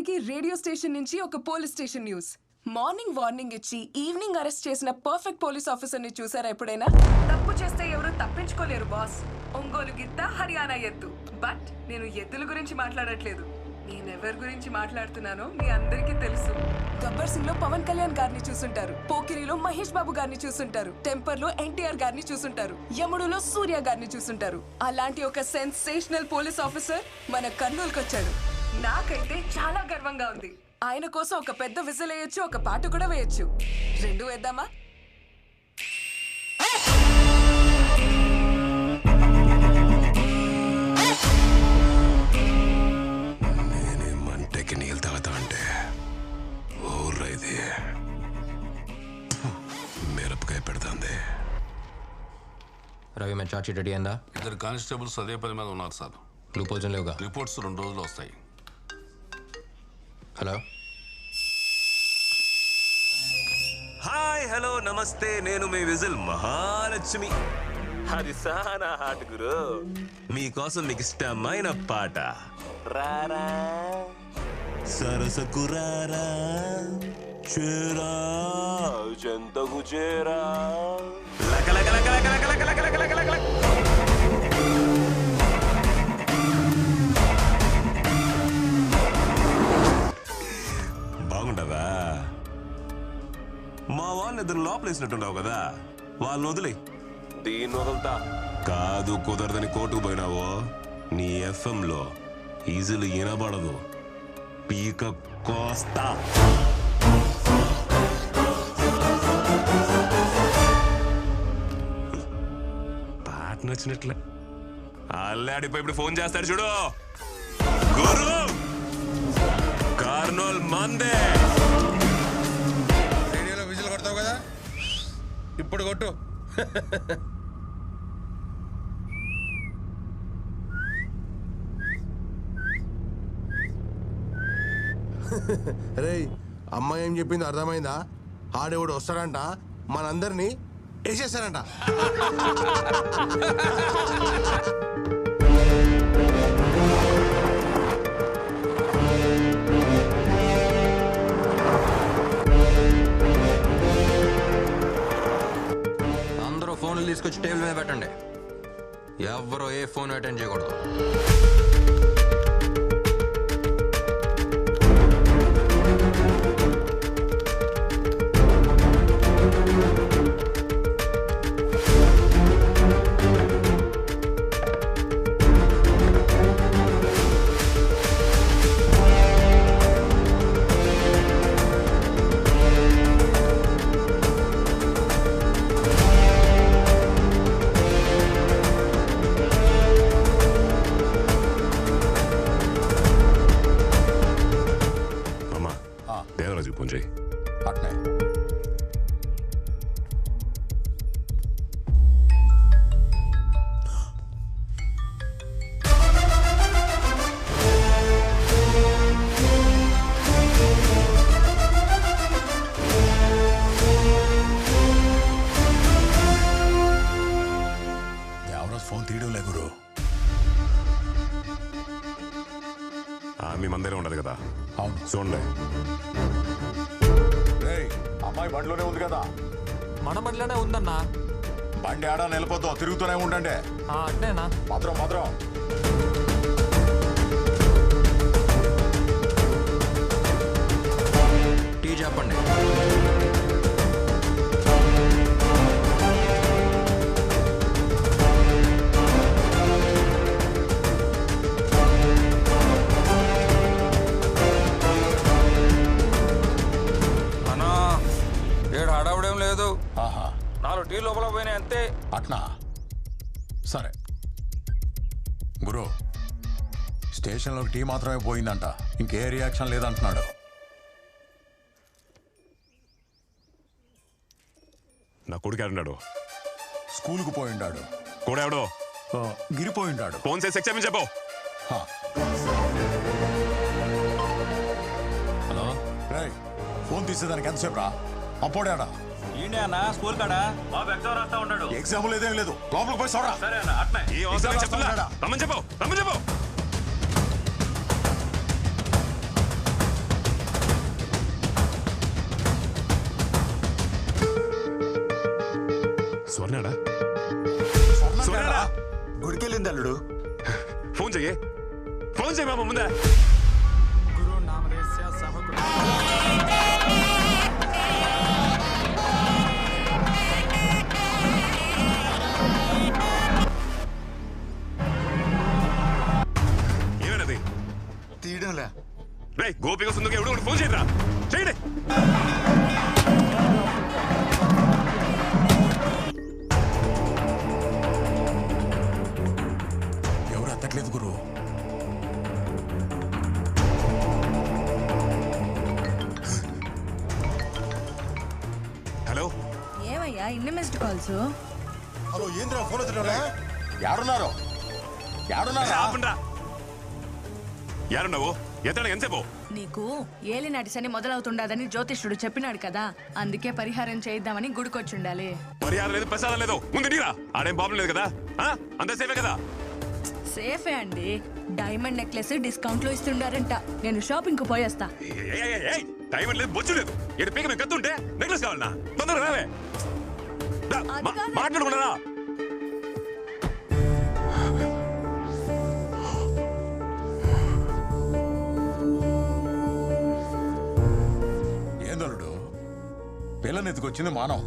అందరికీ radio station నుంచి ఒక police station news. Morning warning ఇచ్చి ఈవినింగ్ అరెస్ట్ చేసిన పర్ఫెక్ట్ పోలీస్ ఆఫీసర్ ని చూసారా ఎప్పుడైనా? తప్పు చేస్తే ఎవరు తప్పించుకోలేరు బాస్. ఒంగోలు గిత్త, హర్యానా ఎద్దు. బట్ నేను ఎద్దుల గురించి మాట్లాడట్లేదు. నేనెవరి గురించి మాట్లాడుతున్నానో మీ అందరికీ తెలుసు. గబ్బర్ సింగ్ లో పవన్ కళ్యాణ్ గారిని చూసుంటారు, పోకిరిలో మహేష్ బాబు గారిని చూసుంటారు, టెంపర్ లో ఎన్టీఆర్ గారిని చూసుంటారు, యముడులో సూర్య గారిని చూసుంటారు. అలాంటి ఒక సెన్సేషనల్ పోలీస్ ఆఫీసర్ మన కర్నూలుకి వచ్చాడు. నాకైతే చాలా గర్వంగా ఉంది. ఆయన కోసం ఒక పెద్ద విజిల్ వేయొచ్చు, ఒక పాట కూడా వేయొచ్చు. రెండు వేద్దామా? నేనేమంటకి నీళ్ళు తాగుతా అంటే ఊర్లో ఇది మిరపకాయ పెడుతుంది. రవి मैं చార్జ్ షీట్ రెడీ అయిందా? ఇద్దరు కానిస్టేబుల్స్ అదే పని మీద ఉన్నారు సార్. గ్లూ పోజన్ లేవుగా? రిపోర్ట్స్ 2 రోజులు వస్తాయి. హలో, హాయ్, హలో, నమస్తే. నేను మీ విజిల్ మహాలక్ష్మి. అది సానా హాట్ గురు. మీకోసం మీకు ఇష్టమైన పాట రారా సరసకు రారా చేరా జంతకు చేరా లక లక లక లక లక లక లక లక లక లక. బాగుండదా? మా వాళ్ళని ఇద్దరు లోపలేసినట్టుండవు కదా, వాళ్ళని వదిలే. దీన్ని వదులుతా కాదు, కుదరదని కోర్టుకు పోయినావో నీ FM లో ఈజీలు వినబడదు. పీక కోస్తా. పాట నచ్చినట్లే అల్లాడిపోయి ఇప్పుడు ఫోన్ చేస్తాడు చూడు. గురు కార్నోల్ మందే. రేడియోలో విజిల్ కొడతావు కదా, ఇప్పుడు కొట్టు. రేయ్, అమ్మాయి ఏం చెప్పింది అర్థమైందా? ఆడేవాడు వస్తాడంట, మనందరినీ వేసేస్తాడంట. అందరూ ఫోన్లు తీసుకొచ్చి టేబుల్ మీద పెట్టండి. ఎవరో ఏ ఫోన్ అటెండ్ చేయకూడదు. దేవరాజు ఫోన్ చేయి. అట్నే దేవరాజు ఫోన్ తీయడం లే గురు. మీ మందిరం ఉండదు కదా? అవును, చూడండి. అమ్మాయి బండిలోనే ఉంది కదా? మన బండిలోనే ఉందన్నా. బండి ఆడా నిలబోతావు, తిరుగుతూనే ఉండండి. అట్నేనా? భద్రం భద్రం. టీ చెప్పండి. అన్నా, ఏడు హడావుడేం లేదు. ఆహా, 4 టీ లోపల పోయినాయి అంతే. అట్నా? సరే గురు, స్టేషన్లోకి టీ మాత్రమే పోయిందంట, ఇంకే రియాక్షన్ లేదంటున్నాడు. నా కొడుకు ఎవడున్నాడు? స్కూల్కు పోయిండాడు. కూడా ఎవడో గిరిపోయిండాడు. ఫోన్ చేసి ఎక్స్ప్లెయిన్ చెప్పు. హలో రేయ్, ఫోన్ తీసేదానికి ఎంతసేపు రా? అప్పుడేడా ఈయనే అన్న స్కూల్ కాడా బాబు ఎగ్జామ్ రాస్తా ఉన్నాడు. ఎగ్జామ్ లేదేం లేదు, లోపలికి పోయి చూడరా. సరే అన్న, అట్నే. ఏ అవసరం చెప్పు. రమ్మని చెప్పు. స్వర్ణాడా స్వర్ణాడా గుడికెళ్ళింది అల్లుడు. ఫోన్ చెయ్యి మామ ముందే. ఏమైనది తీయడంలే. రే గోపిక సుందరకి ఎవడు ఫోన్ చేయరా చేయండి. ఎవరు అత్తట్లేదు గురు. హలో ఏమయ్యా ఇన్ని మిస్డ్ కాల్స్? హలో ఏంద్రా ఫోన్ ఎత్తున్నా? యాడున్నారు యారున్నావు ఎత్తడా ఎంతసేపు? నీకు ఏలినాటి శని మొదలవుతుండదని జ్యోతిష్యుడు చెప్పినాడు కదా, అందుకే పరిహారం చేయిద్దామని గుడికొచ్చుండాలి. పరిహారం లేదు ప్రసాదం లేదు ముందు నీరా. ఆడేం ప్రాబ్లం లేదు కదా, అంత సేఫే కదా? సేఫే అండి. డైమండ్ నెక్లెస్ డిస్కౌంట్ లో ఇస్తుండారంట. నేను షాపింగ్ కు పోయేస్తా. టైం లేదు బొచ్చు లేదు. ఏడు పీక మేము కత్తుంటే నెక్లెస్ కావాలన్నా? తొందరగా రావే. మాట్లాడుకున్నారా? ఏందలుడు పిల్లని ఎత్తుకొచ్చింది మానవ.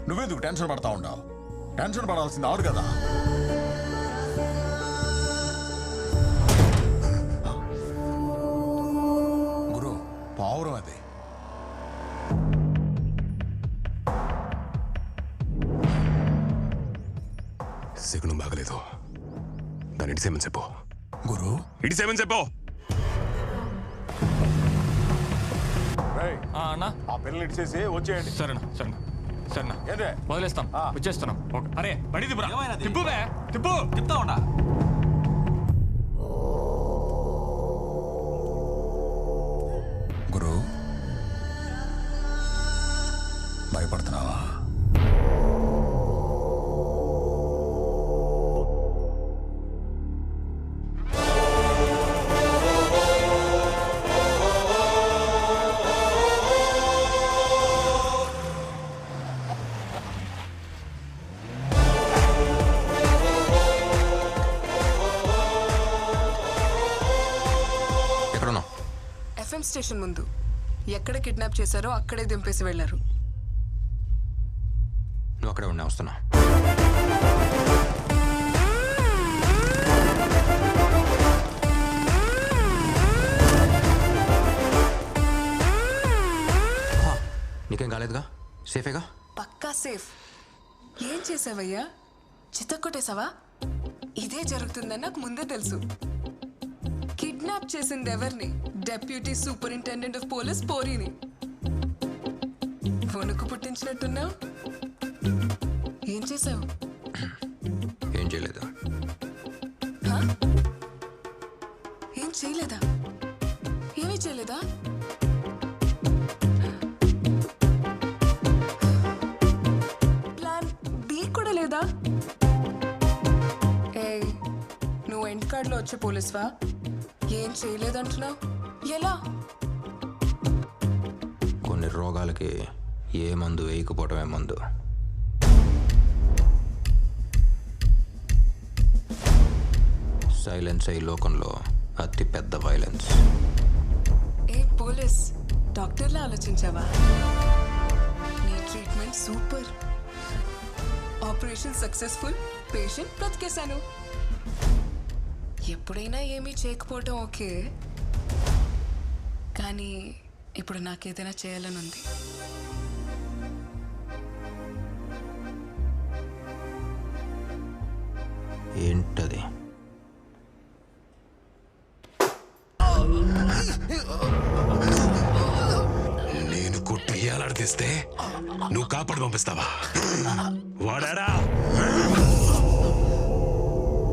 నువ్వెందుకు టెన్షన్ పడతా ఉన్నావు? టెన్షన్ పడాల్సింది ఆడు కదా. గురు పావురం అది. సిగ్గును బాగలేదు. దాన్ని ఇడిసేమని చెప్పు. గురు ఇడిసేమని చెప్పు. అన్నా ఆ పిల్లని ఇచ్చేసి వచ్చేయండి. సరేనా ఏంటే వదిలేస్తాం, వచ్చేస్తున్నాం. అరే బడి తిప్పు తిప్పుతా ఉండా. గురు భయపడుతున్నావా? ఎక్కడున్నావు? ఎఫ్ఎం స్టేషన్ ముందు. ఎక్కడ కిడ్నాప్ చేశారో అక్కడే దింపేసి వెళ్లారు. నువ్వు అక్కడే ఉన్నా, వస్తున్నా. నీకేం కాలేదుగా? సేఫేగా? పక్కా సేఫ్. ఏం చేసావయ్యా? చిత్తకొట్టేశావా? ఇదే జరుగుతుందని నాకు ముందే తెలుసు. కిడ్నాప్ చేసింది ఎవరిని? డెప్యూటీ సూపరింటెండెంట్ ఆఫ్ పోలీస్ పోరీని. వణుకు పుట్టించినట్టున్నావు. ఏం చేసావు? ఏం చేయలేదు. హా? ఏం చేయలేదా? ఏమీ చేయలేదా? ప్లాన్ బి కూడా లేదా? ఏయ్, నువ్వు ఎండ్ కార్డ్లో వచ్చే పోలీస్వా? ఏం చేయలేదంటున్నావు. ఎలా? కొన్ని రోగాలకి ఏ మందు వేయకపోవటమే మందు. సైలెన్స్ ఈ లోకంలో అతి పెద్ద వైలెన్స్. ఏ పోలీస్ డాక్టర్లా ఆలోచించావా? నీ treatment super. Operation successful. Patient బ్రతికేశాను. ఎప్పుడైనా ఏమీ చేయకపోవటం ఓకే, కానీ ఇప్పుడు నాకేదైనా చేయాలని ఉంది. ఏంటది? నేను కొట్టి ఏలాడితే నువ్వు కాపాడు పంపిస్తావా? వాడాడా?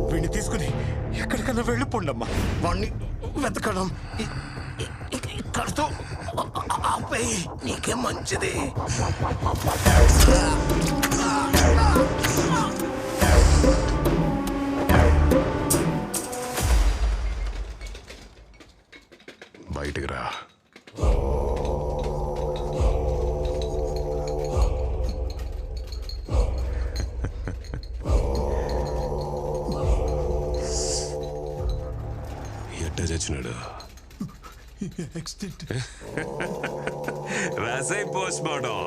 వీడిని తీసుకుని ఎక్కడికన్నా వెళ్ళిపోండమ్మా. వాడిని వెతకడం ఇక్కడితో ఆపేయి, నీకే మంచిది. బయటికి రా. చచ్చినాడు యాక్సిడెంట్. రాసై పోస్ట్ మార్టం.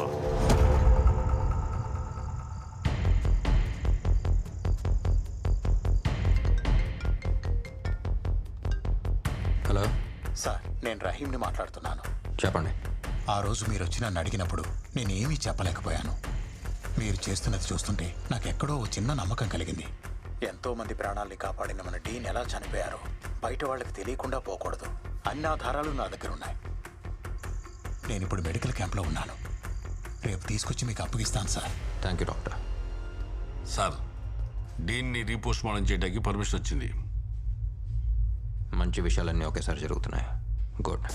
హలో సార్ నేను రహీంని మాట్లాడుతున్నాను. చెప్పండి. ఆ రోజు మీరు వచ్చి నన్ను అడిగినప్పుడు నేనేమీ చెప్పలేకపోయాను. మీరు చేస్తున్నది చూస్తుంటే నాకెక్కడో ఓ చిన్న నమ్మకం కలిగింది. ఎంతో మంది ప్రాణాల్ని కాపాడిన మన డీన్ ఎలా చనిపోయారో బయట వాళ్ళకి తెలియకుండా పోకూడదు. అన్ని ఆధారాలు నా దగ్గర ఉన్నాయి. నేను ఇప్పుడు మెడికల్ క్యాంప్లో ఉన్నాను. రేపు తీసుకొచ్చి మీకు అప్పగిస్తాను sir. Thank you doctor. Sir డీన్ని రీపోస్ట్ మార్టం చేయడానికి పర్మిషన్ వచ్చింది. మంచి విషయాలన్నీ ఒకేసారి జరుగుతున్నాయి. గుడ్.